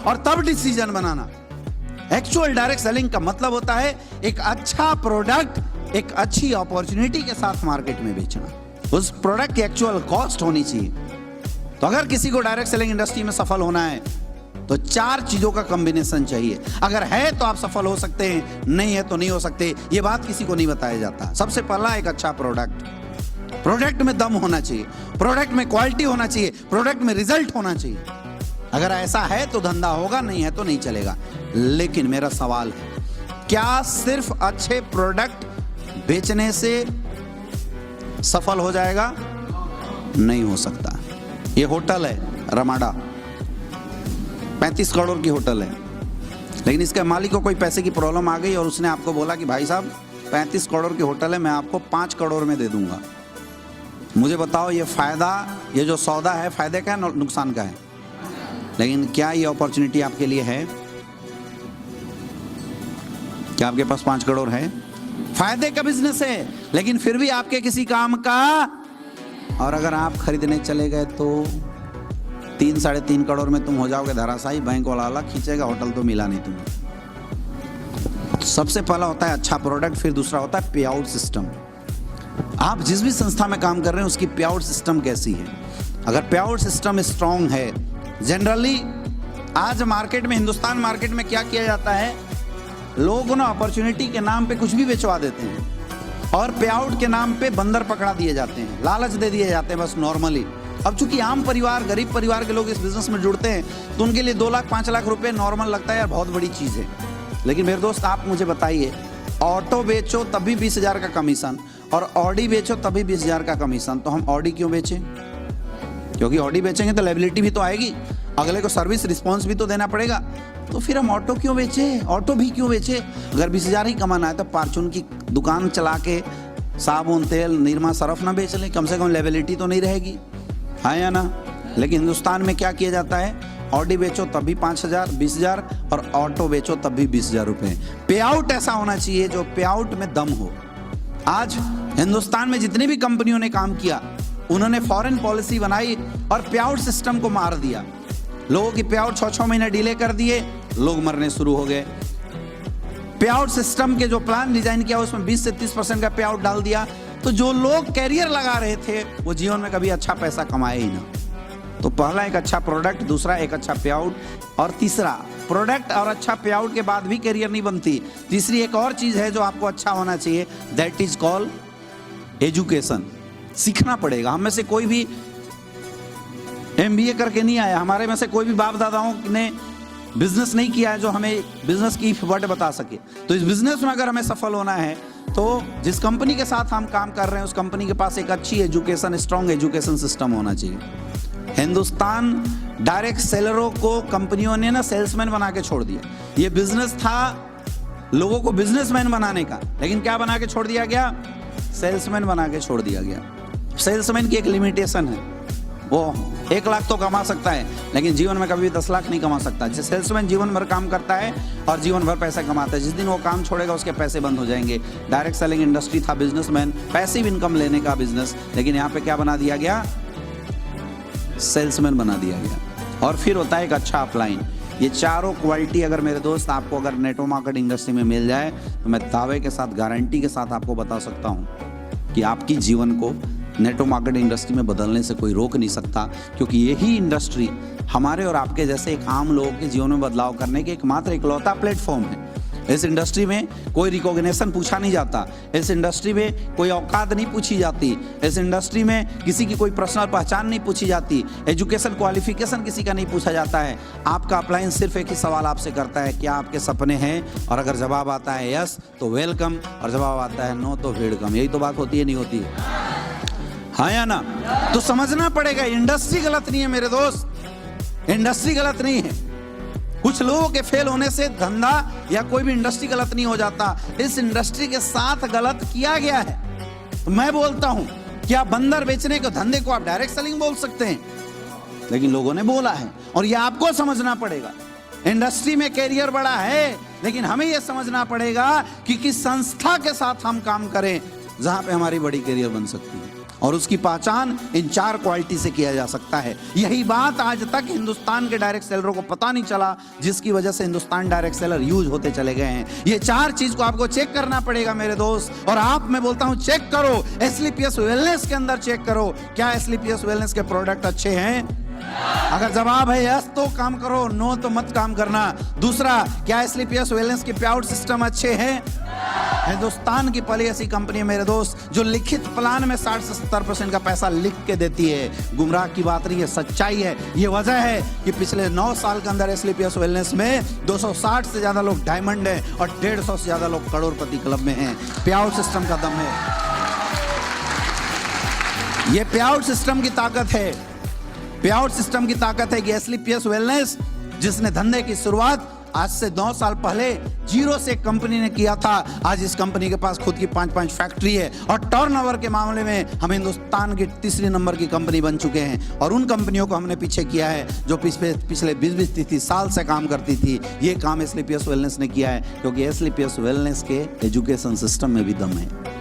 और तब डिसीजन बनाना। Actual direct selling का मतलब होता है एक अच्छा प्रोडक्ट एक अच्छी अपॉर्चुनिटी के साथ मार्केट में बेचना। उस प्रोडक्ट की एक्चुअल कॉस्ट होनी चाहिए। तो अगर किसी को डायरेक्ट सेलिंग इंडस्ट्री में सफल होना है तो 4 चीजों का कॉम्बिनेशन चाहिए। अगर है तो आप सफल हो सकते हैं, नहीं है तो नहीं हो सकते। ये बात किसी को नहीं बताया जाता। सबसे पहला एक अच्छा प्रोडक्ट में दम होना चाहिए, प्रोडक्ट में क्वालिटी होना चाहिए, प्रोडक्ट में रिजल्ट होना चाहिए। अगर ऐसा है तो धंधा होगा, नहीं है तो नहीं चलेगा। लेकिन मेरा सवाल है, क्या सिर्फ अच्छे प्रोडक्ट बेचने से सफल हो जाएगा? नहीं हो सकता। ये होटल है रमाडा, 35 करोड़ की होटल है, लेकिन इसके मालिक को कोई पैसे की प्रॉब्लम आ गई और उसने आपको बोला कि भाई साहब 35 करोड़ की होटल है, मैं आपको 5 करोड़ में दे दूंगा। मुझे बताओ ये फायदा, ये जो सौदा है फायदे का है नुकसान का है? लेकिन क्या ये अपॉर्चुनिटी आपके लिए है? क्या आपके पास 5 करोड़ है? फायदे का बिजनेस है, लेकिन फिर भी आपके किसी काम का। और अगर आप खरीदने चले गए तो 3-3.5 करोड़ में तुम हो जाओगे धराशायी। बैंक वाला अलग खींचेगा, होटल तो मिला नहीं तुम्हें। सबसे पहला होता है अच्छा प्रोडक्ट, फिर दूसरा होता है पे आउट सिस्टम। आप जिस भी संस्था में काम कर रहे हैं उसकी पे आउट सिस्टम कैसी है? अगर पे आउट सिस्टम स्ट्रांग है, जनरली आज मार्केट में, हिंदुस्तान मार्केट में क्या किया जाता है, लोग ना अपॉर्चुनिटी के नाम पे कुछ भी बेचवा देते हैं और पे आउट के नाम पे बंदर पकड़ा दिए जाते हैं, लालच दे दिए जाते हैं बस नॉर्मली। अब चूंकि आम परिवार, गरीब परिवार के लोग इस बिजनेस में जुड़ते हैं तो उनके लिए 2 लाख 5 लाख रुपए नॉर्मल लगता है यार, बहुत बड़ी चीज है। लेकिन मेरे दोस्त आप मुझे बताइए, ऑटो बेचो तभी 20,000 का कमीशन और ऑडी बेचो तभी 20,000 का कमीशन, तो हम ऑडी क्यों बेचें? क्योंकि ऑडी बेचेंगे तो लायबिलिटी भी तो आएगी, अगले को सर्विस रिस्पॉन्स भी तो देना पड़ेगा। तो फिर हम ऑटो क्यों बेचे? ऑटो भी क्यों बेचे? अगर 20,000 ही कमाना है तो फार्चून की दुकान चला के साबुन तेल निरमा सरफ ना बेच लें, कम से कम लायबिलिटी तो नहीं रहेगी, है या ना? लेकिन हिंदुस्तान में क्या किया जाता है, ऑडी बेचो तभी 5,000 20,000 और ऑटो बेचो तभी 20,000 रुपए। पे आउट ऐसा होना चाहिए जो पे आउट में दम हो। आज हिंदुस्तान में जितनी भी कंपनियों ने काम किया उन्होंने फॉरेन पॉलिसी बनाई और पे आउट सिस्टम को मार दिया। लोगों की पे आउट 6-6 महीने डिले कर दिए, लोग मरने शुरू हो गए। पे आउट सिस्टम के जो प्लान डिजाइन किया उसमें 20 से 30% का पे आउट डाल दिया, तो जो लोग कैरियर लगा रहे थे वो जीवन में कभी अच्छा पैसा कमाए ही ना। तो पहला एक अच्छा प्रोडक्ट, दूसरा एक अच्छा पे आउट, और तीसरा प्रोडक्ट और अच्छा पे आउट के बाद भी कैरियर नहीं बनती। तीसरी एक और चीज है जो आपको अच्छा होना चाहिए, दैट इज कॉल्ड एजुकेशन। सीखना पड़ेगा। हम में से कोई भी MBA करके नहीं आया, हमारे में से कोई भी बाप दादाओं ने बिजनेस नहीं किया है जो हमें बिजनेस की वर्ड बता सके। तो इस बिजनेस में अगर हमें सफल होना है तो जिस कंपनी के साथ हम काम कर रहे हैं उस कंपनी के पास एक अच्छी एजुकेशन, स्ट्रॉन्ग एजुकेशन सिस्टम होना चाहिए। हिंदुस्तान डायरेक्ट सेलरों को कंपनियों ने ना सेल्समैन बना के छोड़ दिया। ये बिजनेस था लोगों को बिजनेसमैन बनाने का, लेकिन क्या बना के छोड़ दिया गया? सेल्समैन बना के छोड़ दिया गया। सेल्समैन की एक लिमिटेशन है, वो 1 लाख तो कमा सकता है लेकिन जीवन में कभी भी 10 लाख नहीं कमा सकता। जैसे सेल्समैन जीवन भर काम करता है और जीवन भर पैसा कमाता है, जिस दिन वो काम छोड़ेगा उसके पैसे बंद हो जाएंगे। डायरेक्ट सेलिंग इंडस्ट्री था बिजनेसमैन, पैसिव इनकम लेने का बिजनेस, लेकिन यहाँ पे क्या बना दिया गया? सेल्समैन बना दिया गया। और फिर होता है एक अच्छा अपलाइन। ये चारों क्वालिटी अगर मेरे दोस्त आपको अगर नेटवर्क मार्केटिंग इंडस्ट्री में मिल जाए तो मैं दावे के साथ, गारंटी के साथ आपको बता सकता हूँ कि आपकी जीवन को नेटवर्क मार्केटिंग इंडस्ट्री में बदलने से कोई रोक नहीं सकता। क्योंकि यही इंडस्ट्री हमारे और आपके जैसे एक आम लोगों के जीवन में बदलाव करने के एकमात्र इकलौता प्लेटफॉर्म है। इस इंडस्ट्री में कोई रिकॉग्निशन पूछा नहीं जाता, इस इंडस्ट्री में कोई औकात नहीं पूछी जाती, इस इंडस्ट्री में किसी की कोई पर्सनल पहचान नहीं पूछी जाती, एजुकेशन क्वालिफिकेशन किसी का नहीं पूछा जाता है। आपका अपलाइन सिर्फ एक ही सवाल आपसे करता है, क्या आपके सपने हैं? और अगर जवाब आता है यस तो वेलकम, और जवाब आता है नो तो वेलकम। यही तो बात होती है, नहीं होती है? हाँ या ना? तो समझना पड़ेगा इंडस्ट्री गलत नहीं है मेरे दोस्त, इंडस्ट्री गलत नहीं है। कुछ लोगों के फेल होने से धंधा या कोई भी इंडस्ट्री गलत नहीं हो जाता, इस इंडस्ट्री के साथ गलत किया गया है। तो मैं बोलता हूं, क्या बंदर बेचने के धंधे को आप डायरेक्ट सेलिंग बोल सकते हैं? लेकिन लोगों ने बोला है और ये आपको समझना पड़ेगा। इंडस्ट्री में कैरियर बड़ा है, लेकिन हमें यह समझना पड़ेगा कि किस संस्था के साथ हम काम करें जहां पे हमारी बड़ी कैरियर बन सकती है। और उसकी पहचान इन 4 क्वालिटी से किया जा सकता है। यही बात आज तक हिंदुस्तान के डायरेक्ट सेलरों को पता नहीं चला, जिसकी वजह से हिंदुस्तान डायरेक्ट सेलर यूज होते चले गए हैं। ये 4 चीज को आपको चेक करना पड़ेगा मेरे दोस्त, और आप, मैं बोलता हूं, चेक करो। एसलीपीएस वेलनेस के अंदर चेक करो, क्या एसलीपीएस वेलनेस के प्रोडक्ट अच्छे हैं? अगर जवाब है यस तो काम करो, नो तो मत काम करना। दूसरा, क्या एसलीपीएस वेलनेस की पे आउट सिस्टम अच्छे हैं? हिंदुस्तान की पहली ऐसी कंपनी है मेरे दोस्त जो लिखित प्लान में 60 से 70% का पैसा लिख के देती है। गुमराह की बात नहीं है, सच्चाई है। ये वजह है कि पिछले 9 साल के अंदर एसलीपीएस वेलनेस में 260 से ज्यादा लोग डायमंड हैं और 150 से ज्यादा लोग करोड़पति क्लब में हैं। पे आउट सिस्टम का दम है, ये पे आउट सिस्टम की ताकत है। पे आउट सिस्टम की ताकत है कि एसलीपीएस वेलनेस, जिसने धंधे की शुरुआत आज से 9 साल पहले 0 से कंपनी ने किया था, आज इस कंपनी के पास खुद की 5 फैक्ट्री है और टर्नओवर के मामले में हम हिंदुस्तान की 3री नंबर की कंपनी बन चुके हैं। और उन कंपनियों को हमने पीछे किया है जो पिछले 20-30 साल से काम करती थी। ये काम एसलीपीएस वेलनेस ने किया है, क्योंकि एसलीपीएस वेलनेस के एजुकेशन सिस्टम में भी दम है।